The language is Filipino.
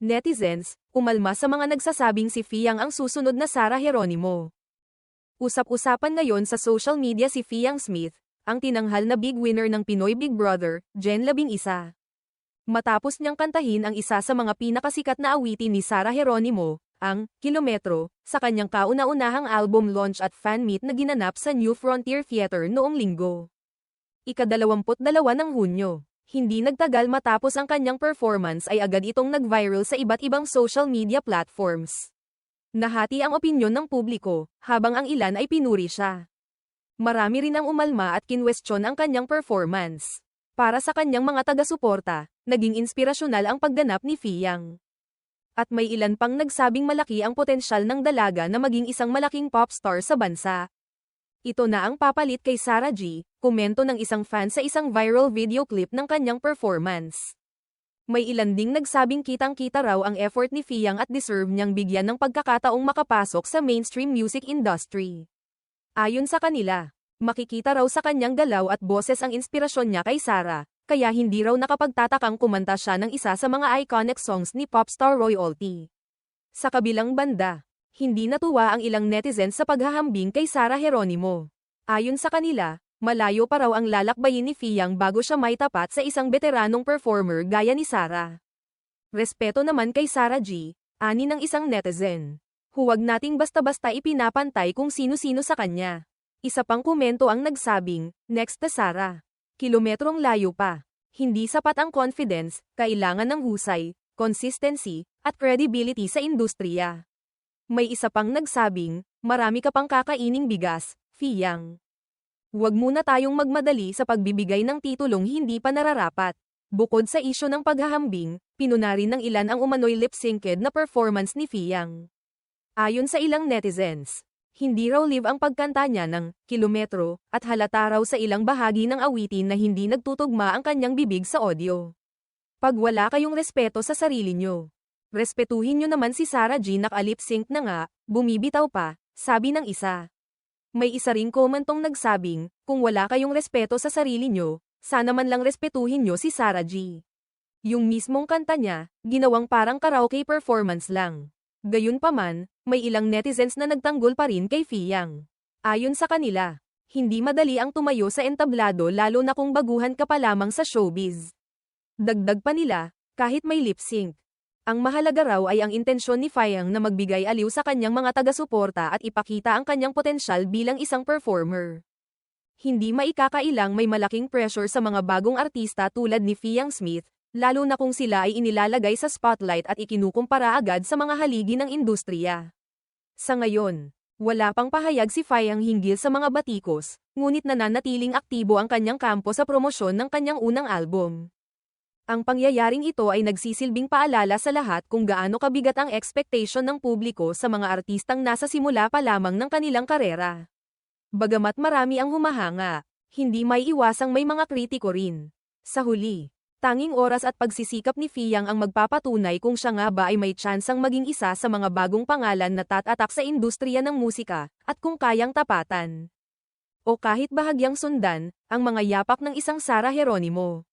Netizens, umalma sa mga nagsasabing si Fiang ang susunod na Sarah Geronimo. Usap-usapan ngayon sa social media si Fiang Smith, ang tinanghal na big winner ng Pinoy Big Brother, Gen 11. Matapos niyang kantahin ang isa sa mga pinakasikat na awitin ni Sarah Geronimo, ang Kilometro, sa kanyang kauna-unahang album launch at fan meet na ginanap sa New Frontier Theater noong Linggo. Ika-22 ng Hunyo. Hindi nagtagal matapos ang kanyang performance ay agad itong nag-viral sa iba't ibang social media platforms. Nahati ang opinyon ng publiko, habang ang ilan ay pinuri siya. Marami rin ang umalma at kinwestiyon ang kanyang performance. Para sa kanyang mga taga-suporta, naging inspirasyonal ang pagganap ni Fiang. At may ilan pang nagsabing malaki ang potensyal ng dalaga na maging isang malaking pop star sa bansa. Ito na ang papalit kay Sarah G, komento ng isang fan sa isang viral video clip ng kanyang performance. May ilan ding nagsabing kitang-kita raw ang effort ni Fiang at deserve niyang bigyan ng pagkakataong makapasok sa mainstream music industry. Ayon sa kanila, makikita raw sa kanyang galaw at boses ang inspirasyon niya kay Sarah, kaya hindi raw nakapagtatakang kumanta siya ng isa sa mga iconic songs ni popstar royalty. Sa kabilang banda, hindi natuwa ang ilang netizens sa paghahambing kay Sarah Geronimo. Ayon sa kanila, malayo pa raw ang lalakbayin ni Fiang bago siya maitapat sa isang veteranong performer gaya ni Sarah. Respeto naman kay Sarah G, ani ng isang netizen. Huwag nating basta-basta ipinapantay kung sino-sino sa kanya. Isa pang komento ang nagsabing, next na Sarah. Kilometrong layo pa. Hindi sapat ang confidence, kailangan ng husay, consistency, at credibility sa industriya. May isa pang nagsabing, marami ka pang kakaining bigas, Fiang. Huwag muna tayong magmadali sa pagbibigay ng titulong hindi pa nararapat. Bukod sa isyo ng paghahambing, pinunari ng ilan ang umano'y lip-synced na performance ni Fiang. Ayon sa ilang netizens, hindi raw live ang pagkanta niya ng Kilometro at halata raw sa ilang bahagi ng awitin na hindi nagtutugma ang kanyang bibig sa audio. Pag wala kayong respeto sa sarili nyo, respetuhin nyo naman si Sarah G, nakalip-sync na nga, bumibitaw pa, sabi ng isa. May isa ring komentong nagsabing, kung wala kayong respeto sa sarili nyo, sana man lang respetuhin nyo si Sarah G. Yung mismong kanta niya, ginawang parang karaoke performance lang. Gayunpaman, may ilang netizens na nagtanggol pa rin kay Fiang. Ayon sa kanila, hindi madali ang tumayo sa entablado lalo na kung baguhan ka pa lamang sa showbiz. Dagdag pa nila, kahit may lip-sync. Ang mahalaga raw ay ang intensyon ni Fiang na magbigay aliw sa kanyang mga taga-suporta at ipakita ang kanyang potensyal bilang isang performer. Hindi maikakailang may malaking pressure sa mga bagong artista tulad ni Fiang Smith, lalo na kung sila ay inilalagay sa spotlight at ikinukumpara agad sa mga haligi ng industriya. Sa ngayon, wala pang pahayag si Fiang hinggil sa mga batikos, ngunit nananatiling aktibo ang kanyang kampo sa promosyon ng kanyang unang album. Ang pangyayaring ito ay nagsisilbing paalala sa lahat kung gaano kabigat ang expectation ng publiko sa mga artistang nasa simula pa lamang ng kanilang karera. Bagamat marami ang humahanga, hindi may iwasang may mga kritiko rin. Sa huli, tanging oras at pagsisikap ni Fiang ang magpapatunay kung siya nga ba ay may tsansang maging isa sa mga bagong pangalan na tatatak sa industriya ng musika, at kung kayang tapatan o kahit bahagyang sundan ang mga yapak ng isang Sarah Geronimo.